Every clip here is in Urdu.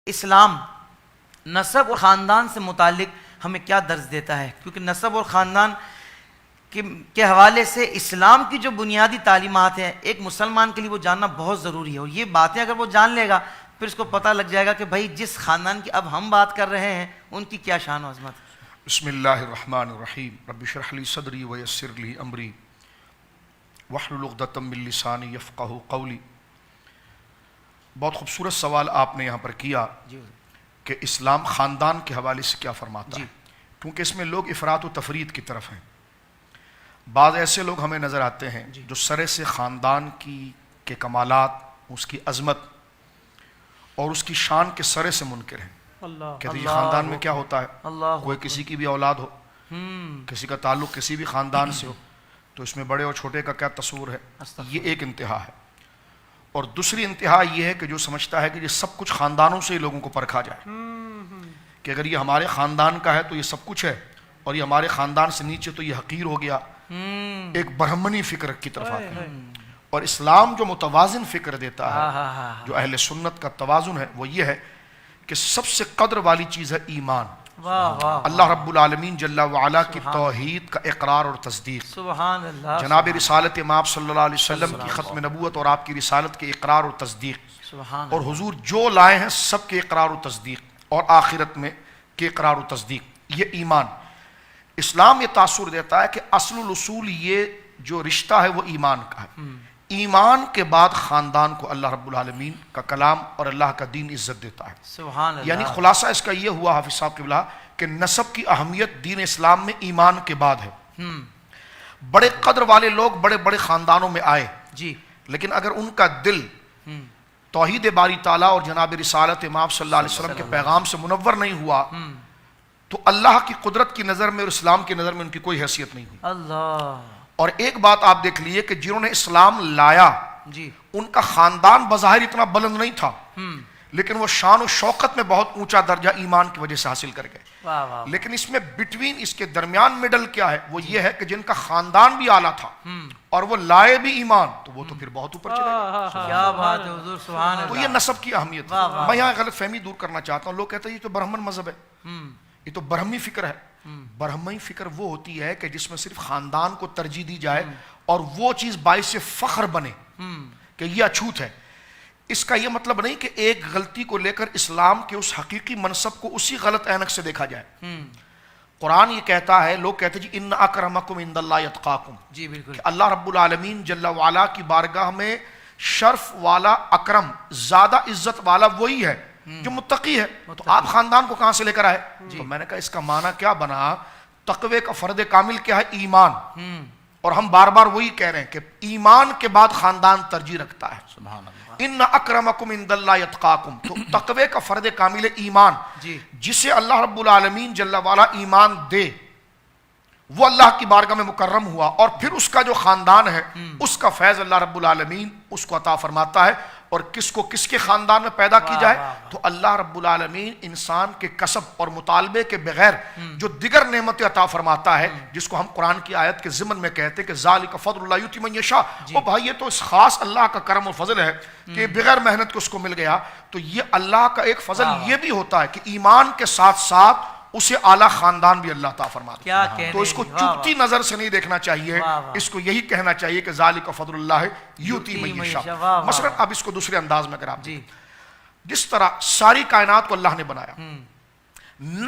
اسلام نسب اور خاندان سے متعلق ہمیں کیا درس دیتا ہے؟ کیونکہ نسب اور خاندان کے حوالے سے اسلام کی جو بنیادی تعلیمات ہیں ایک مسلمان کے لیے وہ جاننا بہت ضروری ہے، اور یہ باتیں اگر وہ جان لے گا پھر اس کو پتہ لگ جائے گا کہ بھائی جس خاندان کی اب ہم بات کر رہے ہیں ان کی کیا شان و عظمت ہے۔ بسم اللہ الرحمن الرحیم، رب اشرح لی صدری ویسر لی امری واحلل عقدۃ من لسانی یفقہوا قولی۔ بہت خوبصورت سوال آپ نے یہاں پر کیا کہ اسلام خاندان کے حوالے سے کیا فرماتا ہے، کیونکہ اس میں لوگ افراط و تفرید کی طرف ہیں۔ بعض ایسے لوگ ہمیں نظر آتے ہیں جو سرے سے خاندان کے کمالات، اس کی عظمت اور اس کی شان کے سرے سے منکر ہیں۔ کہتے ہیں خاندان میں کیا ہوتا ہے، کوئی کسی کی بھی اولاد ہو، کسی کا تعلق کسی بھی خاندان سے ہو تو اس میں بڑے اور چھوٹے کا کیا تصور ہے، یہ ایک انتہا ہے۔ اور دوسری انتہا یہ ہے کہ جو سمجھتا ہے کہ یہ سب کچھ خاندانوں سے ہی لوگوں کو پرکھا جائے، کہ اگر یہ ہمارے خاندان کا ہے تو یہ سب کچھ ہے اور یہ ہمارے خاندان سے نیچے تو یہ حقیر ہو گیا، ایک برہمنی فکر کی طرف آتے ہیں۔ اور اسلام جو متوازن فکر دیتا ہے، جو اہل سنت کا توازن ہے، وہ یہ ہے کہ سب سے قدر والی چیز ہے ایمان۔ اللہ رب العالمین جل وعلا کی توحید کا اقرار اور تصدیق، سبحان اللہ، جناب رسالت امام صلی اللہ علیہ وسلم کی ختم نبوت اور آپ کی رسالت کے اقرار اور تصدیق، اور حضور جو لائے ہیں سب کے اقرار و تصدیق، اور آخرت میں کے اقرار و تصدیق، یہ ایمان۔ اسلام یہ تاثر دیتا ہے کہ اصل الاصول یہ جو رشتہ ہے وہ ایمان کا ہے۔ ایمان کے بعد خاندان کو اللہ رب العالمین کا کلام اور اللہ کا دین عزت دیتا ہے۔ سبحان اللہ۔ یعنی خلاصہ اس کا یہ ہوا حافظ صاحب قبلہ کہ نسب کی اہمیت دین اسلام میں ایمان کے بعد ہے۔ بڑے قدر والے لوگ بڑے بڑے خاندانوں میں آئے جی، لیکن اگر ان کا دل توحید باری تعالیٰ اور جناب رسالت امام صلی اللہ علیہ وسلم کے پیغام سے منور نہیں ہوا تو اللہ کی قدرت کی نظر میں اور اسلام کی نظر میں ان کی کوئی حیثیت نہیں ہوئی۔ اللہ۔ اور ایک بات آپ دیکھ لیے کہ جنہوں نے اسلام لایا جی، ان کا خاندان بظاہر اتنا بلند نہیں تھا، لیکن وہ شان و شوکت میں بہت اونچا درجہ ایمان کی وجہ سے حاصل کر گئے۔ واہ واہ۔ لیکن اس میں بٹوین، اس کے درمیان مڈل کیا ہے، وہ یہ ہے کہ جن کا خاندان بھی اعلیٰ تھا اور وہ لائے بھی ایمان تو وہ تو پھر بہت اوپر چلے گئے۔ کیا بات ہے حضور، سبحان اللہ۔ تو یہ نسب کی اہمیت ہے۔ میں یہاں غلط فہمی دور کرنا چاہتا ہوں۔ لوگ کہتے ہیں یہ تو برہمن مذہب ہے، یہ تو برہمی فکر ہے۔ برہمی فکر وہ ہوتی ہے کہ جس میں صرف خاندان کو ترجیح دی جائے اور وہ چیز باعث فخر بنے کہ یہ اچھوت ہے۔ اس کا یہ مطلب نہیں کہ ایک غلطی کو لے کر اسلام کے اس حقیقی منصب کو اسی غلط عینک سے دیکھا جائے۔ قرآن یہ کہتا ہے، لوگ کہتے ہیں جی ان اکرمکم عند اللہ اتقاکم، جی بالکل، اللہ رب العالمین جل وعلا کی بارگاہ میں شرف والا، اکرم، زیادہ عزت والا وہی ہے جو متقی ہے۔ تو آپ خاندان کو کہاں سے لے کر آئے؟ تو میں نے کہا اس کا معنی کیا بنا، تقوی کا فرد کامل کیا ہے؟ ایمان۔ اور ہم بار بار وہی کہہ رہے ہیں کہ ایمان کے بعد خاندان ترجیح رکھتا ہے۔ سبحان اللہ۔ ان اکرمکم عند اللہ اتقاکم، تو تقوی کا فرد کامل ایمان، جسے اللہ رب العالمین جل وعلا ایمان دے وہ اللہ کی بارگاہ میں مکرم ہوا، اور پھر اس کا جو خاندان ہے اس کا فیض اللہ رب العالمین اس کو عطا فرماتا ہے۔ اور کس کو کس کے خاندان میں پیدا کی جائے تو اللہ رب العالمین انسان کے کسب اور مطالبے کے بغیر جو دیگر نعمتیں عطا فرماتا ہے، جس کو ہم قرآن کی آیت کے ضمن میں کہتے ہیں کہ ذالک فضل اللہ یؤتی من یشاء، وہ بھائی یہ تو اس خاص اللہ کا کرم و فضل ہے کہ بغیر محنت کے اس کو مل گیا۔ تو یہ اللہ کا ایک فضل یہ بھی ہوتا ہے کہ ایمان کے ساتھ ساتھ اسے اعلیٰ خاندان بھی اللہ تعالیٰ فرماتا ہے۔ تو اس کو چپتی نظر سے نہیں دیکھنا چاہیے، اس کو یہی کہنا چاہیے کہ ذالک فضل اللہ یؤتی من یشاء۔ مثلا اب اس کو دوسرے انداز میں اگر آپ جس طرح ساری کائنات کو اللہ نے بنایا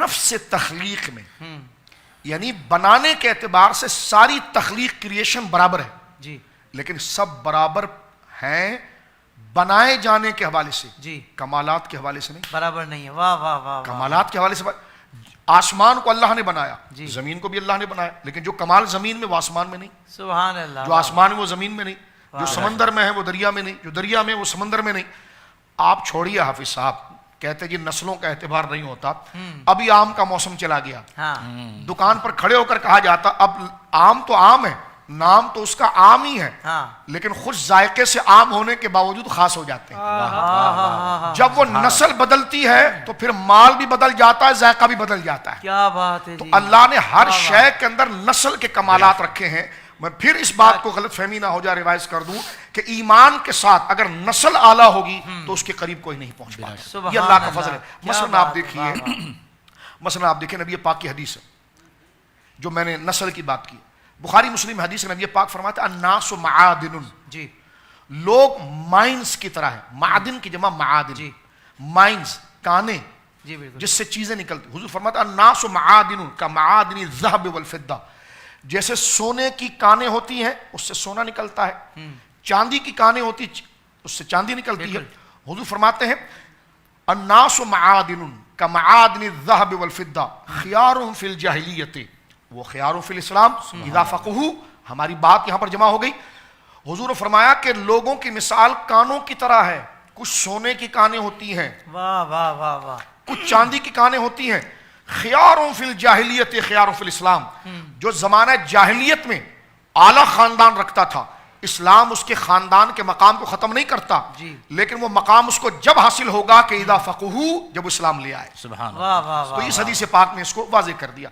نفس تخلیق میں، یعنی بنانے کے اعتبار سے ساری تخلیق کریشن برابر ہے، لیکن سب برابر ہیں بنائے جانے کے حوالے سے، کمالات کے حوالے سے نہیں، برابر نہیں ہے۔ واہ واہ واہ۔ کمالات کے حوالے سے آسمان کو اللہ نے بنایا، زمین کو بھی اللہ نے بنایا، لیکن جو کمال زمین میں وہ آسمان میں نہیں، سبحان اللہ، جو آسمان میں وہ زمین میں نہیں، جو سمندر میں ہے وہ دریا میں نہیں، جو دریا میں وہ سمندر میں نہیں۔ آپ چھوڑیے حافظ صاحب، کہتے جی نسلوں کا اعتبار نہیں ہوتا، ابھی آم کا موسم چلا گیا، دکان پر کھڑے ہو کر کہا جاتا اب آم تو آم ہے، نام تو اس کا عام ہی ہے، لیکن خوش ذائقے سے عام ہونے کے باوجود خاص ہو جاتے ہیں۔ جب وہ نسل بدلتی ہے تو پھر مال بھی بدل جاتا ہے، ذائقہ بھی بدل جاتا ہے۔ کیا بات ہے۔ تو اللہ نے ہر شے کے اندر نسل کے کمالات رکھے ہیں، میں پھر اس بات کو غلط فہمی نہ ہو جائے ریوائز کر دوں کہ ایمان کے ساتھ اگر نسل اعلیٰ ہوگی تو اس کے قریب کوئی نہیں پہنچ پاتا. یہ اللہ کا فضل ہے. مثلا آپ دیکھیے، مثلا آپ دیکھیں نبی پاک کی حدیث ہے جو میں نے نسل کی بات کی، بخاری مسلم حدیث نبی پاک فرماتے ہیں الناس معادن، جی لوگ مائنز کی طرح ہے. معدن کی جمع معادن، جی مائنز کانے جی بالکل جس سے چیزیں نکلتی. حضور فرماتا ہے الناس معادن کا معادن الذهب والفضہ، جیسے سونے کی کانیں ہوتی ہیں اس سے سونا نکلتا ہے، چاندی کی کانیں ہوتی اس سے چاندی نکلتی ہے. حضور فرماتے ہیں الناس معادن کا معادن الذهب والفضہ خیارهم فی الجاہلیت وہ خیارهم فی الاسلام اذا فقہوا. ہماری بات یہاں پر جمع ہو گئی. حضور نے فرمایا کہ لوگوں کی مثال کانوں کی طرح ہے، کچھ سونے کی کانیں ہوتی ہیں، واہ واہ واہ واہ، کچھ چاندی کی کانیں ہوتی ہیں. خیاروں فی الجاہلیت خیاروں فی الاسلام، جو زمانہ جاہلیت میں اعلیٰ خاندان رکھتا تھا، اسلام اس کے خاندان کے مقام کو ختم نہیں کرتا، لیکن وہ مقام اس کو جب حاصل ہوگا کہ اذا فقہوا، جب اسلام لے آئے. سبحان اللہ. واہ واہ تو واہ، اس حدیث پاک نے اس کو واضح کر دیا.